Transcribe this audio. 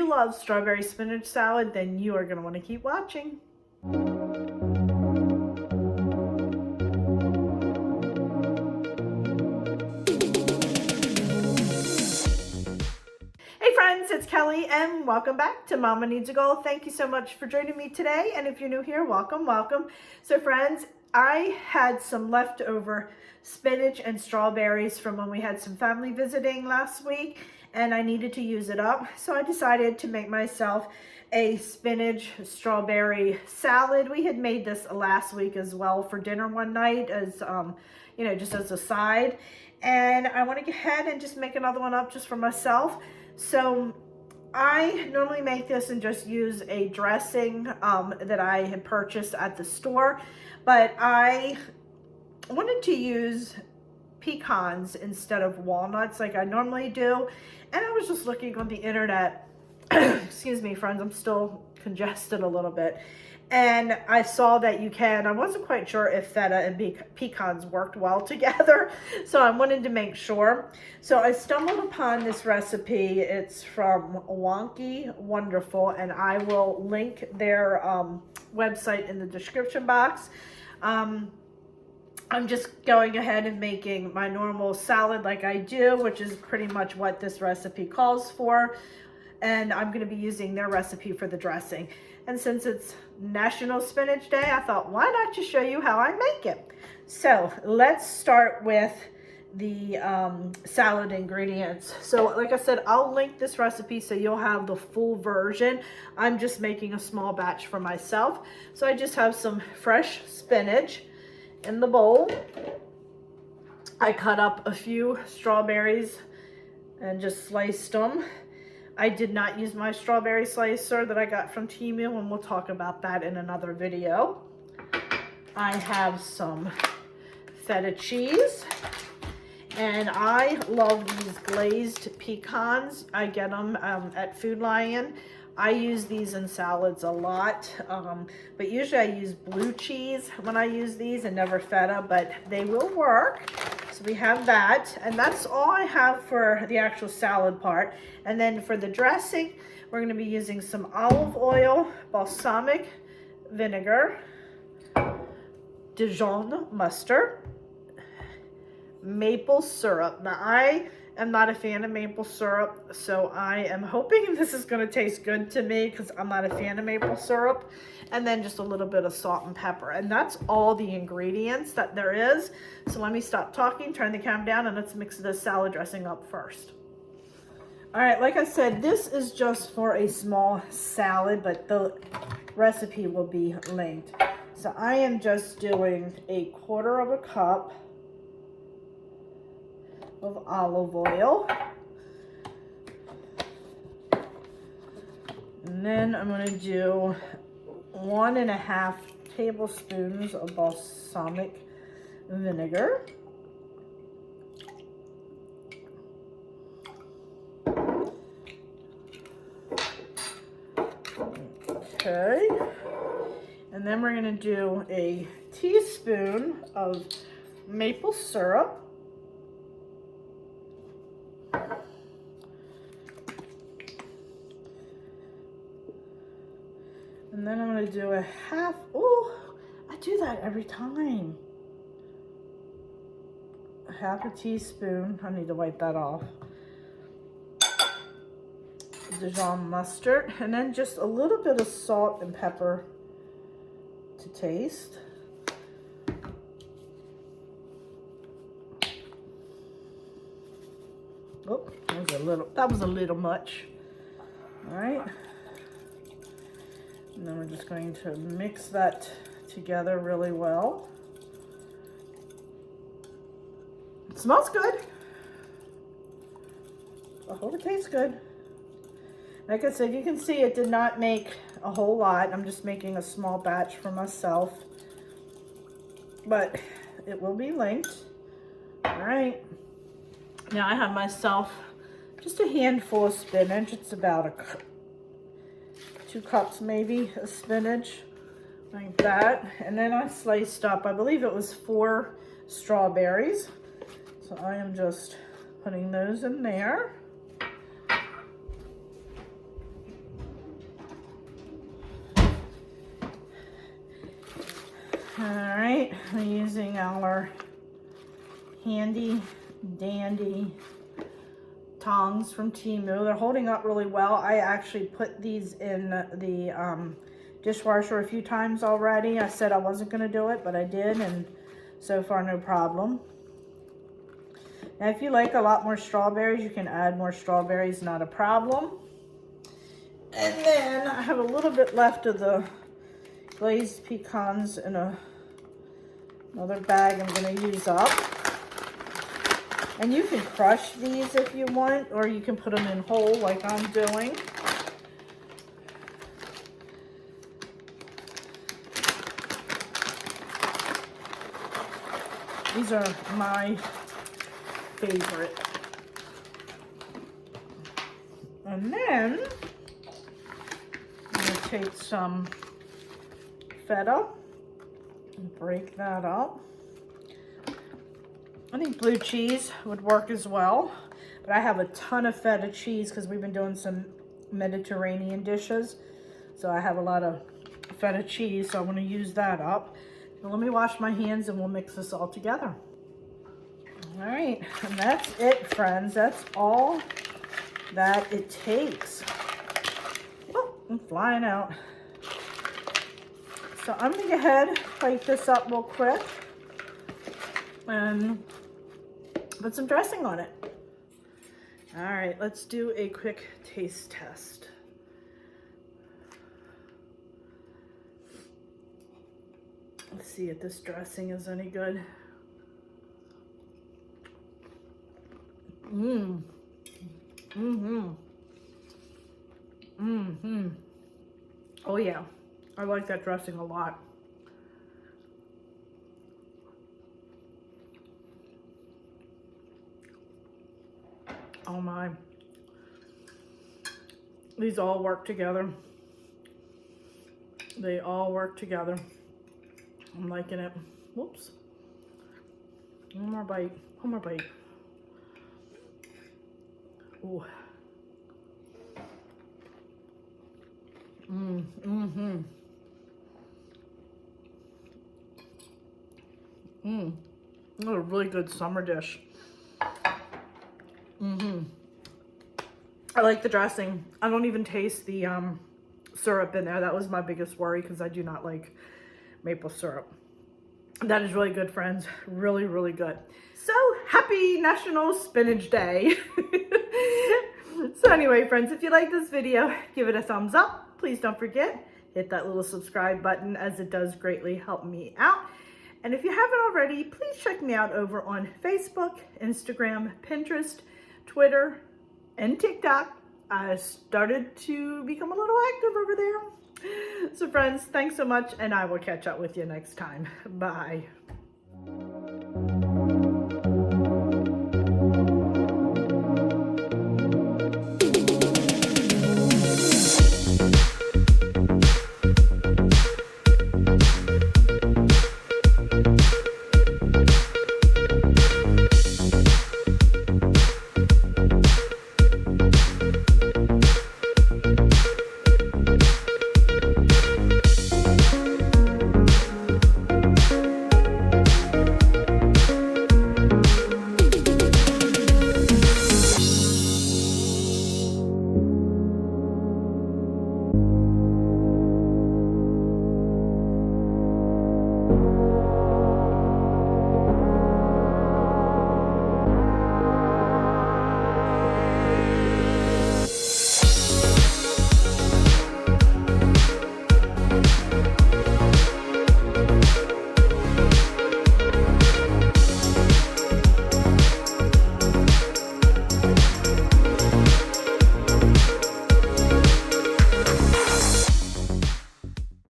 you love strawberry spinach salad, then you are going to want to keep watching. Hey friends, it's Kelly and welcome back to Mama Needs a Goal. Thank you so much for joining me today, and if you're new here, welcome, welcome. So friends, I had some leftover spinach and strawberries from when we had some family visiting last week, and I needed to use it up. So I decided to make myself a spinach strawberry salad. We had made this last week as well for dinner one night as, you know, just as a side. And I want to go ahead and just make another one up just for myself. So I normally make this and just use a dressing that I had purchased at the store, but I wanted to use pecans instead of walnuts like I normally do. And I was just looking on the internet, excuse me friends, I'm still congested a little bit. And I saw that you can. I wasn't quite sure if feta and pecans worked well together, so I wanted to make sure. So I stumbled upon this recipe. It's from Wonky Wonderful, and I will link their website in the description box. I'm just going ahead and making my normal salad like I do, which is pretty much what this recipe calls for. And I'm going to be using their recipe for the dressing. And since it's National Spinach Day, I thought, why not just show you how I make it? So let's start with the salad ingredients. So like I said, I'll link this recipe so you'll have the full version. I'm just making a small batch for myself. So I just have some fresh spinach in the bowl. I cut up a few strawberries and just sliced them. I did not use my strawberry slicer that I got from Temu, and we'll talk about that in another video. I have some feta cheese, and I love these glazed pecans. I get them at Food Lion. I use these in salads a lot, but usually I use blue cheese when I use these and never feta, but they will work. So we have that, and that's all I have for the actual salad part. And then for the dressing, we're going to be using some olive oil, balsamic vinegar, Dijon mustard, maple syrup. Now I am not a fan of maple syrup, so I am hoping this is going to taste good to me because I'm not a fan of maple syrup. And then just a little bit of salt and pepper. And that's all the ingredients that there is. So let me stop talking, turn the camera down, and let's mix this salad dressing up first. All right, like I said, this is just for a small salad, but the recipe will be linked. So I am just doing 1/4 cup of olive oil. And then I'm going to do 1.5 tablespoons of balsamic vinegar. Okay. And then we're going to do a teaspoon of maple syrup. And then I'm going to do a half, oh, I do that every time. A 1/2 teaspoon, I need to wipe that off. Dijon mustard, and then just a little bit of salt and pepper to taste. Oh, that was a little much. All right. And then we're just going to mix that together really well. It smells good. I hope it tastes good. Like I said, you can see it did not make a whole lot. I'm just making a small batch for myself. But it will be linked. All right. Now I have myself just a handful of spinach. It's about 2 cups maybe of spinach, like that. And then I sliced up, I believe it was 4 strawberries. So I am just putting those in there. All right, we're using our handy dandy tongs from Temu. They're holding up really well. I actually put these in the dishwasher a few times already. I said I wasn't going to do it, but I did, and so far no problem. Now if you like a lot more strawberries, you can add more strawberries, not a problem. And then I have a little bit left of the glazed pecans in another bag I'm going to use up. And you can crush these if you want, or you can put them in whole like I'm doing. These are my favorite. And then I'm going to take some feta and break that up. I think blue cheese would work as well, but I have a ton of feta cheese because we've been doing some Mediterranean dishes. So I have a lot of feta cheese, so I'm going to use that up. Now let me wash my hands and we'll mix this all together. All right, and that's it, friends. That's all that it takes. Oh, I'm flying out. So I'm going to go ahead, plate this up real quick and put some dressing on it. All right, let's do a quick taste test. Let's see if this dressing is any good. Oh yeah, I like that dressing a lot. Oh my. These all work together. They all work together. I'm liking it. Whoops. One more bite. One more bite. Ooh. This is a really good summer dish. I like the dressing. I don't even taste the syrup in there. That was my biggest worry because I do not like maple syrup. That is really good, friends. Really, really good. So happy National Spinach Day. So anyway, friends, if you like this video, give it a thumbs up. Please don't forget, hit that little subscribe button as it does greatly help me out. And if you haven't already, please check me out over on Facebook, Instagram, Pinterest, Twitter, and TikTok. I started to become a little active over there. So friends, thanks so much, and I will catch up with you next time. Bye.